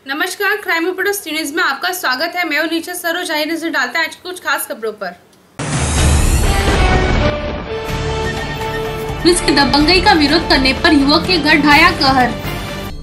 नमस्कार, crime reporters news में आपका स्वागत है। मैं हूं नीचा सरोज। आइए नजर डालते हैं आज कुछ खास खबरों पर। पुलिस की दबंगई का विरोध करने पर युवक के घर ढाया कहर।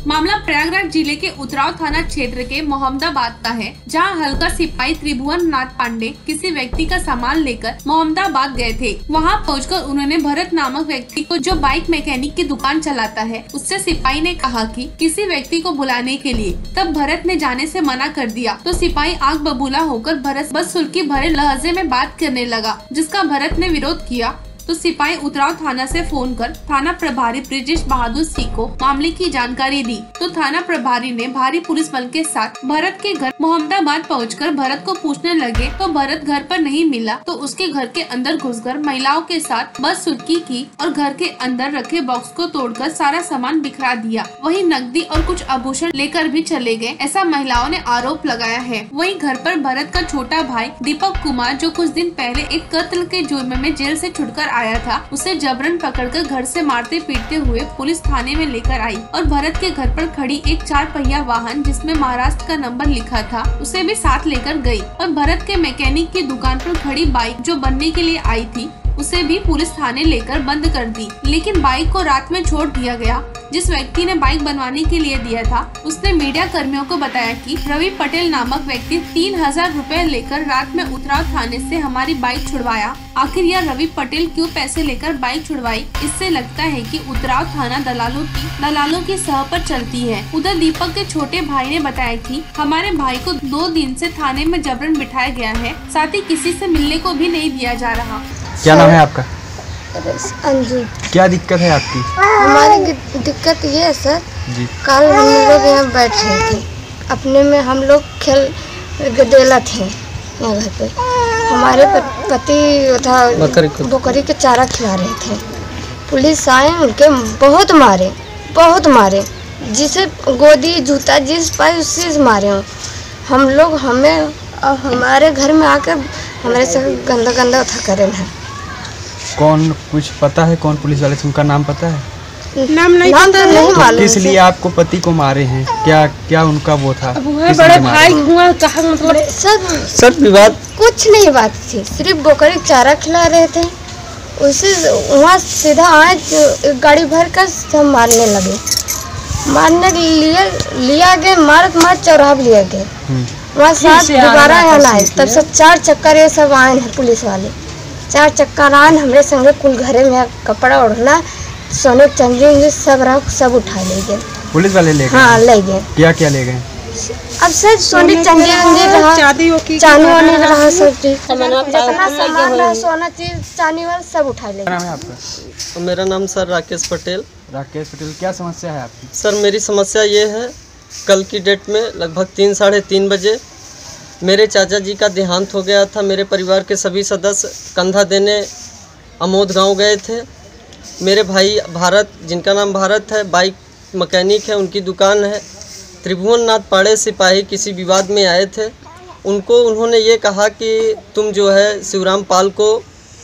मामला प्रयागराज जिले के उतराव थाना क्षेत्र के मोहम्मदाबाद का है, जहां हल्का सिपाही त्रिभुवन नाथ पांडे किसी व्यक्ति का सामान लेकर मोहम्मदाबाद गए थे। वहां पहुंचकर उन्होंने भरत नामक व्यक्ति को, जो बाइक मैकेनिक की दुकान चलाता है, उससे सिपाही ने कहा कि किसी व्यक्ति को बुलाने के लिए। तब भरत ने जाने से मना कर दिया तो सिपाही आग बबूला होकर भरत बस सुर्खी भरे लहजे में बात करने लगा, जिसका भरत ने विरोध किया तो सिपाही उतराव थाना से फोन कर थाना प्रभारी ब्रिजेश बहादुर सिंह को मामले की जानकारी दी तो थाना प्रभारी ने भारी पुलिस बल के साथ भरत के घर मोहम्मदाबाद पहुंचकर भरत को पूछने लगे तो भरत घर पर नहीं मिला तो उसके घर के अंदर घुसकर महिलाओं के साथ बस सुर्खी की और घर के अंदर रखे बॉक्स को तोड़कर सारा सामान बिखरा दिया। वहीं नकदी और कुछ आभूषण लेकर भी चले गए, ऐसा महिलाओं ने आरोप लगाया है। वहीं घर पर भरत का छोटा भाई दीपक कुमार, जो कुछ दिन पहले एक कत्ल के जुर्म में जेल से छुटकर आया था, उसे जबरन पकड़कर घर से मारते पीटते हुए पुलिस थाने में लेकर आई और भरत के घर पर खड़ी एक 4 पहिया वाहन जिसमें महाराष्ट्र का नंबर लिखा था, उसे भी साथ लेकर गई और भरत के मैकेनिक की दुकान पर खड़ी बाइक जो बनने के लिए आई थी उसे भी पुलिस थाने लेकर बंद कर दी। लेकिन बाइक को रात में छोड़ दिया गया। जिस व्यक्ति ने बाइक बनवाने के लिए दिया था उसने मीडिया कर्मियों को बताया कि रवि पटेल नामक व्यक्ति 3000 रुपए लेकर रात में उतराव थाने से हमारी बाइक छुड़वाया। आखिर यह रवि पटेल क्यों पैसे लेकर बाइक छुड़वाई? इससे लगता है कि उतराव थाना दलालों की सह पर चलती है। उधर दीपक के छोटे भाई ने बताया कि हमारे भाई को 2 दिन से थाने में जबरन बिठाया गया है, साथ ही किसी से मिलने को भी नहीं दिया जा रहा। क्या नाम है आपका? अंजू। क्या दिक्कत है आपकी? हमारी दिक्कत ये है सर जी, कल हम लोग यहाँ बैठ रहे थे, अपने में हम लोग खेल गदेला थे यहाँ घर पे। हमारे पति था बकरी के चारा खिला रहे थे। पुलिस आए, उनके बहुत मारे, जिसे गोदी जूता जिस पाए उससे मारे हो। हम लोग हमारे घर में आकर हमारे से गंदा था करे है। कौन, कुछ पता है कौन पुलिस वाले? उनका नाम पता है? नाम नहीं मालूम। तो किस लिए आपको पति को मारे हैं? क्या उनका वो था? बड़े भाई हुआ, मतलब सब विवाद कुछ नहीं बात थी, सिर्फ बकरी चारा खिला रहे थे। उसे वहाँ सीधा आए गाड़ी भर कर सब मारने लगे। मारने लिया गए, मार चौराहा लिया गए। वहाँ साथ दोबारा आए, तब से 4 चक्कर ये सब आए हैं पुलिस वाले। 4 चक्कर आए हमरे संगे, कुल घरे में कपड़ा ओढ़ना, सोने चांदी सब उठा ले गए पुलिस वाले। ले गए? हाँ ले गए। क्या ले गए? अब सर सोने चांदी रहा, चांदी रहा, सब चीज सोना चीज चांदी वाला सब उठा ले गए। क्या नाम है आपका? मेरा नाम सर राकेश पटेल। क्या समस्या है आपकी? सर मेरी समस्या ये है, कल की डेट में लगभग 3 साढ़े 3 बजे मेरे चाचा जी का देहांत हो गया था। मेरे परिवार के सभी सदस्य कंधा देने अमोद गांव गए थे। मेरे भाई भारत, जिनका नाम भारत है, बाइक मैकेनिक है, उनकी दुकान है। त्रिभुवन नाथ पाड़े सिपाही किसी विवाद में आए थे। उन्होंने ये कहा कि तुम जो है शिवराम पाल को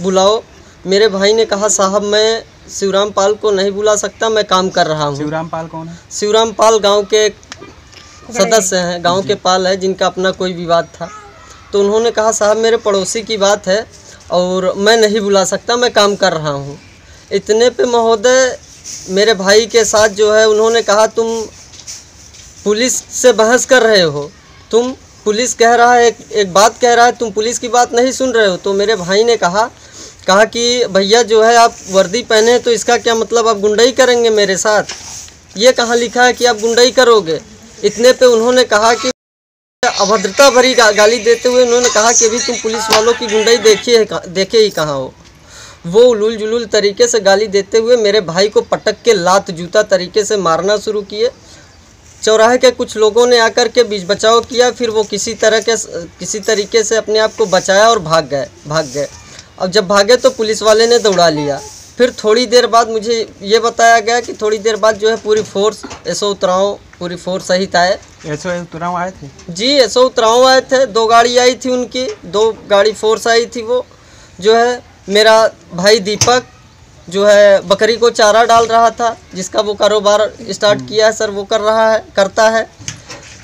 बुलाओ। मेरे भाई ने कहा साहब मैं शिवराम पाल को नहीं बुला सकता, मैं काम कर रहा हूँ। शिवराम पाल कौन है? शिवराम पाल गांव के सदस्य हैं, गांव के पाल है, जिनका अपना कोई विवाद था। तो उन्होंने कहा साहब मेरे पड़ोसी की बात है और मैं नहीं बुला सकता, मैं काम कर रहा हूँ। इतने पे महोदय मेरे भाई के साथ जो है उन्होंने कहा तुम पुलिस से बहस कर रहे हो, तुम पुलिस कह रहा है, एक बात कह रहा है, तुम पुलिस की बात नहीं सुन रहे हो। तो मेरे भाई ने कहा कि भैया जो है आप वर्दी पहने तो इसका क्या मतलब आप गुंडाई करेंगे मेरे साथ? ये कहाँ लिखा है कि आप गुंडाई करोगे? इतने पे उन्होंने कहा कि अभद्रता भरी गाली देते हुए उन्होंने कहा कि अभी तुम पुलिस वालों की गुंडाई देखे ही कहाँ हो। वो उलूल जुलूल तरीके से गाली देते हुए मेरे भाई को पटक के लात जूता तरीके से मारना शुरू किए। चौराहे के कुछ लोगों ने आकर के बीच बचाव किया, फिर वो किसी तरीके से अपने आप को बचाया और भाग गए। अब जब भागे तो पुलिस वाले ने दौड़ा लिया। फिर थोड़ी देर बाद मुझे ये बताया गया कि थोड़ी देर बाद जो है पूरी फोर्स एसओ उतराव पूरी फोर्स सहित आए। एसओ उतराव आए थे? जी एसओ उतराव आए थे। 2 गाड़ी आई थी उनकी, 2 गाड़ी फोर्स आई थी। वो जो है मेरा भाई दीपक जो है बकरी को चारा डाल रहा था, जिसका वो कारोबार स्टार्ट किया है सर, वो करता है।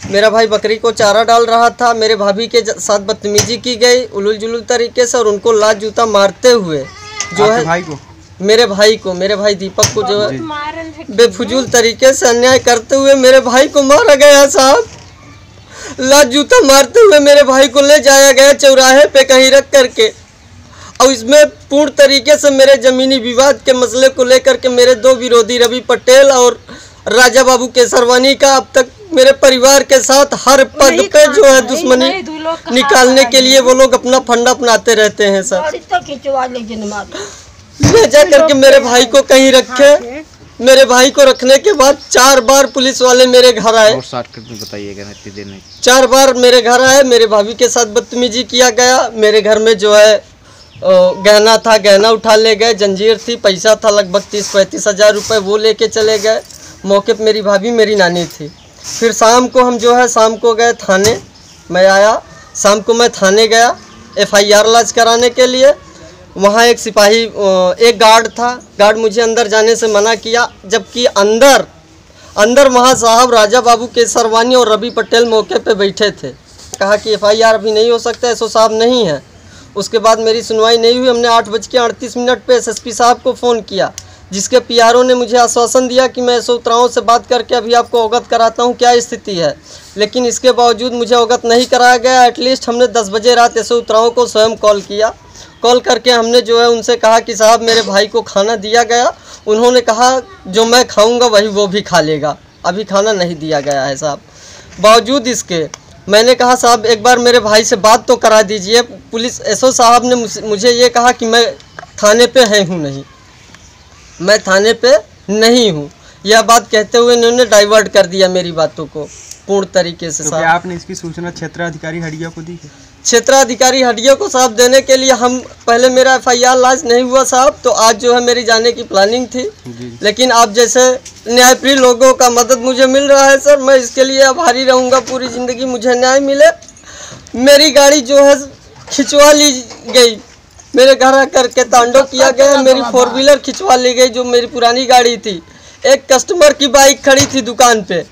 मेरा भाई बकरी को चारा डाल रहा था, मेरे भाभी के साथ बदतमीजी की गई उलूल जुलूल तरीके से, और उनको लात जूता मारते हुए जो है भाई को, मेरे भाई दीपक को जो है बेफजूल तरीके से अन्याय करते हुए मेरे भाई को मारा गया साहब। लात जूता मारते हुए मेरे भाई को ले जाया गया चौराहे पे कहीं रख करके, और इसमें पूर्ण तरीके से मेरे ज़मीनी विवाद के मसले को लेकर के मेरे दो विरोधी रवि पटेल और राजा बाबू केसरवानी का अब तक मेरे परिवार के साथ हर पद पे जो है दुश्मनी निकालने के लिए वो लोग अपना फंडा अपनाते रहते हैं सर। ले जा करके मेरे भाई को कहीं रखे, मेरे भाई को रखने के बाद 4 बार पुलिस वाले मेरे घर आए, और शॉर्ट कट में बताइएगा ना, इतनी देर नहीं। 4 बार मेरे घर आए, मेरे भाभी के साथ बदतमीजी किया गया। मेरे घर में जो है गहना था, गहना उठा ले गए, जंजीर थी, पैसा था लगभग 30-35 हज़ार रुपये, वो लेके चले गए। मौके पर मेरी भाभी मेरी नानी थी। फिर शाम को हम जो है शाम को गए थाने, मैं आया शाम को, मैं थाने गया FIR लॉन्च कराने के लिए। वहाँ एक सिपाही, एक गार्ड था, गार्ड मुझे अंदर जाने से मना किया, जबकि अंदर वहाँ साहब राजा बाबू केसरवानी और रवि पटेल मौके पे बैठे थे। कहा कि FIR अभी नहीं हो सकता, SO साहब नहीं है। उसके बाद मेरी सुनवाई नहीं हुई। हमने 8:38 पे SSP साहब को फ़ोन किया, जिसके PRO ने मुझे आश्वासन दिया कि मैं SO उतरावों से बात करके अभी आपको अवगत कराता हूँ क्या स्थिति है, लेकिन इसके बावजूद मुझे अवगत नहीं कराया गया। एटलीस्ट हमने 10 बजे रात SO उतरावों को स्वयं कॉल किया। कॉल करके हमने जो है उनसे कहा कि साहब मेरे भाई को खाना दिया गया। उन्होंने कहा जो मैं खाऊंगा वही वो भी खा लेगा, अभी खाना नहीं दिया गया है साहब। बावजूद इसके मैंने कहा साहब एक बार मेरे भाई से बात तो करा दीजिए। पुलिस SO साहब ने मुझे ये कहा कि मैं थाने पे नहीं, मैं थाने पे नहीं हूँ। यह बात कहते हुए इन्होंने डाइवर्ट कर दिया मेरी बातों को पूर्ण तरीके से। तो क्या आपने इसकी सूचना क्षेत्राधिकारी हडिया को दी है? क्षेत्राधिकारी हडिया को साहब देने के लिए हम पहले मेरा FIR लॉन्च नहीं हुआ साहब, तो आज जो है मेरी जाने की प्लानिंग थी, लेकिन आप जैसे न्यायप्रिय लोगों का मदद मुझे मिल रहा है सर, मैं इसके लिए आभारी रहूँगा पूरी ज़िंदगी, मुझे न्याय मिले। मेरी गाड़ी जो है खिंचवा ली गई, मेरे घर आकर के तांडव किया गया, मेरी 4 व्हीलर खिंचवा ली गई जो मेरी पुरानी गाड़ी थी। एक कस्टमर की बाइक खड़ी थी दुकान पे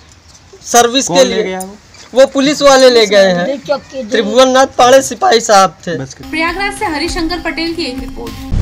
सर्विस के लिए, वो पुलिस वाले ले गए हैं। त्रिभुवन नाथ पाड़े सिपाही साहब थे। प्रयागराज से हरिशंकर पटेल की एक रिपोर्ट।